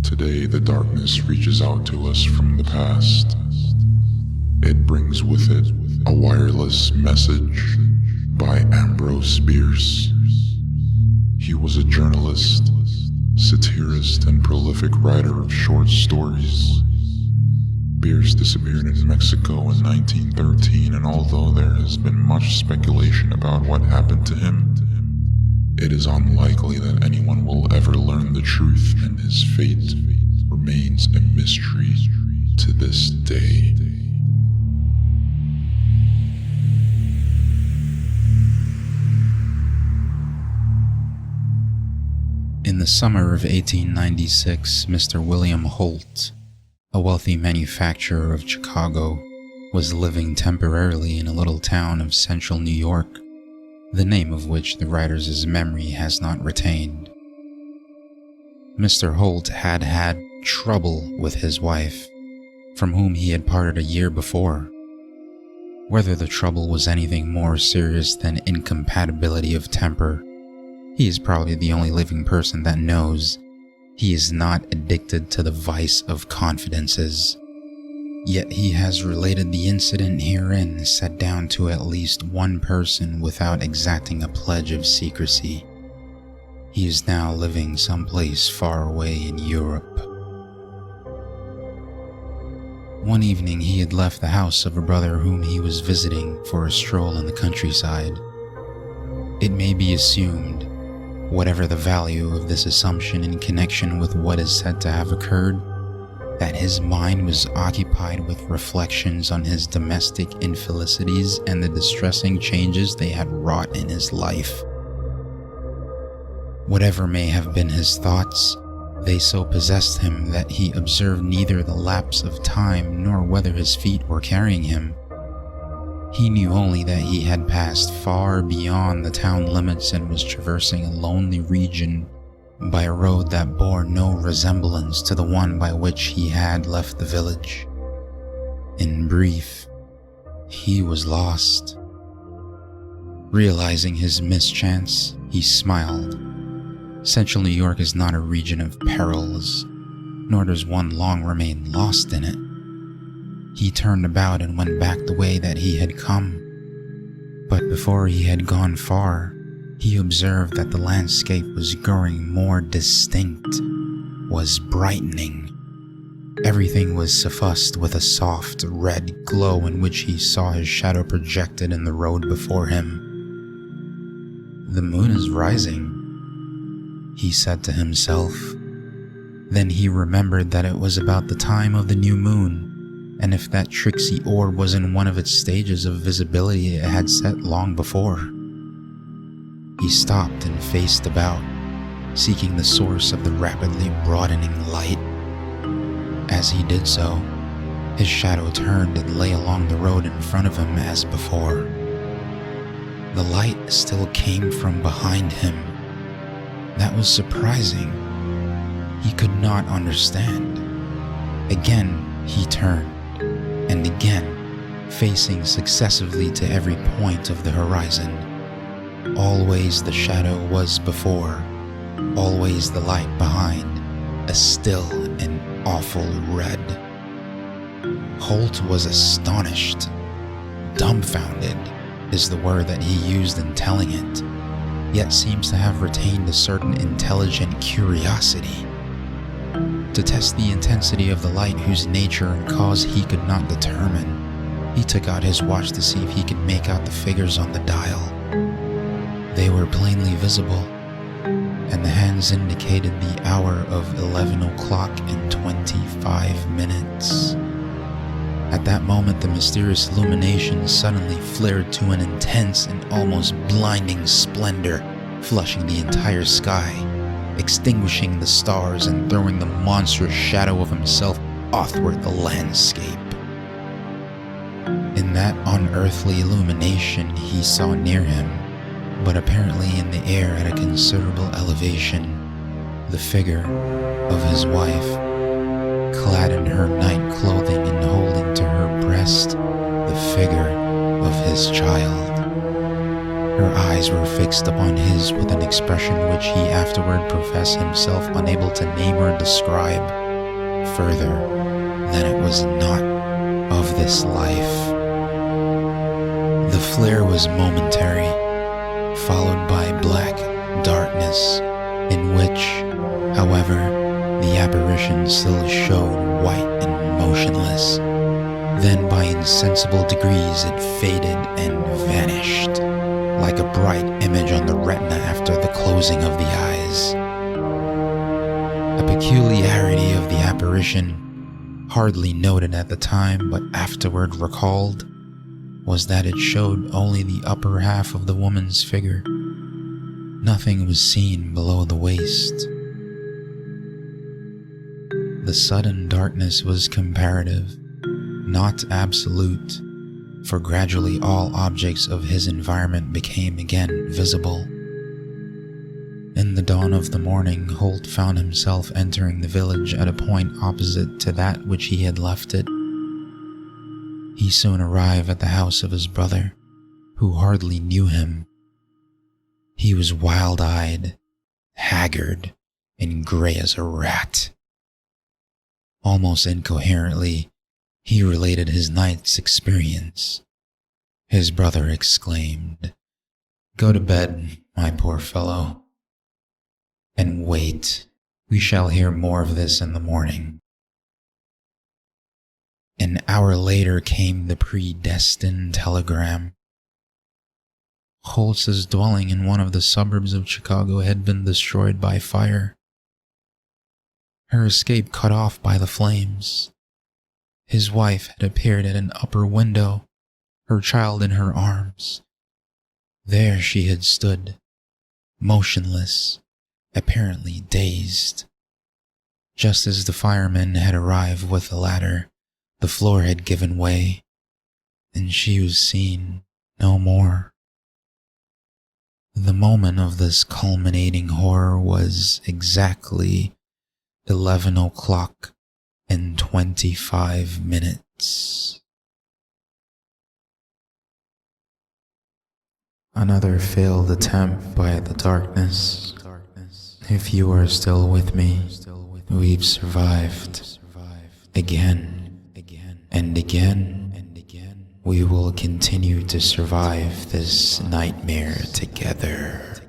Today, the darkness reaches out to us from the past. It brings with it a wireless message by Ambrose Bierce. He was a journalist, satirist, and prolific writer of short stories. Bierce disappeared in Mexico in 1913, and although there has been much speculation about what happened to him, it is unlikely that anyone will ever learn the truth, and his fate remains a mystery to this day. In the summer of 1896, Mr. William Holt, a wealthy manufacturer of Chicago, was living temporarily in a little town of central New York, the name of which the writer's memory has not retained. Mr. Holt had had trouble with his wife, from whom he had parted a year before. Whether the trouble was anything more serious than incompatibility of temper, he is probably the only living person that knows. He is not addicted to the vice of confidences. Yet he has related the incident herein set down to at least one person without exacting a pledge of secrecy. He is now living someplace far away in Europe. One evening he had left the house of a brother whom he was visiting for a stroll in the countryside. It may be assumed, whatever the value of this assumption in connection with what is said to have occurred, that his mind was occupied with reflections on his domestic infelicities and the distressing changes they had wrought in his life. Whatever may have been his thoughts, they so possessed him that he observed neither the lapse of time nor whether his feet were carrying him. He knew only that he had passed far beyond the town limits and was traversing a lonely region by a road that bore no resemblance to the one by which he had left the village. In brief, he was lost. Realizing his mischance, he smiled. Central New York is not a region of perils, nor does one long remain lost in it. He turned about and went back the way that he had come. But before he had gone far, he observed that the landscape was growing more distinct, was brightening. Everything was suffused with a soft red glow in which he saw his shadow projected in the road before him. "The moon is rising," he said to himself. Then he remembered that it was about the time of the new moon, and if that tricksy orb was in one of its stages of visibility, it had set long before. He stopped and faced about, seeking the source of the rapidly broadening light. As he did so, his shadow turned and lay along the road in front of him as before. The light still came from behind him. That was surprising. He could not understand. Again he turned, and again, facing successively to every point of the horizon. Always the shadow was before, always the light behind, a still and awful red. Holt was astonished. Dumbfounded is the word that he used in telling it, yet seems to have retained a certain intelligent curiosity. To test the intensity of the light whose nature and cause he could not determine, he took out his watch to see if he could make out the figures on the dial. They were plainly visible. and the hands indicated the hour of 11 o'clock and 25 minutes. At that moment, the mysterious illumination suddenly flared to an intense and almost blinding splendor, flushing the entire sky, extinguishing the stars and throwing the monstrous shadow of himself athwart the landscape. In that unearthly illumination, he saw near him, but apparently in the air at a considerable elevation, the figure of his wife, clad in her night clothing and holding to her breast the figure of his child. Her eyes were fixed upon his with an expression which he afterward professed himself unable to name or describe, further than it was not of this life. The flare was momentary, followed by black darkness, in which, however, the apparition still showed white and motionless. Then by insensible degrees it faded and vanished, like a bright image on the retina after the closing of the eyes. A peculiarity of the apparition, hardly noted at the time but afterward recalled, was that it showed only the upper half of the woman's figure. Nothing was seen below the waist. The sudden darkness was comparative, not absolute, for gradually all objects of his environment became again visible. In the dawn of the morning, Holt found himself entering the village at a point opposite to that which he had left it. He soon arrived at the house of his brother, who hardly knew him. He was wild-eyed, haggard, and gray as a rat. Almost incoherently, he related his night's experience. His brother exclaimed, "Go to bed, my poor fellow, and wait. We shall hear more of this in the morning." An hour later came the predestined telegram. Holtz's dwelling in one of the suburbs of Chicago had been destroyed by fire. Her escape cut off by the flames. His wife had appeared at an upper window, her child in her arms. There she had stood, motionless, apparently dazed. Just as the firemen had arrived with the ladder, the floor had given way, and she was seen no more. The moment of this culminating horror was exactly 11 o'clock and 25 minutes. Another failed attempt by the darkness. If you are still with me, we've survived. Again and again, we will continue to survive this nightmare together.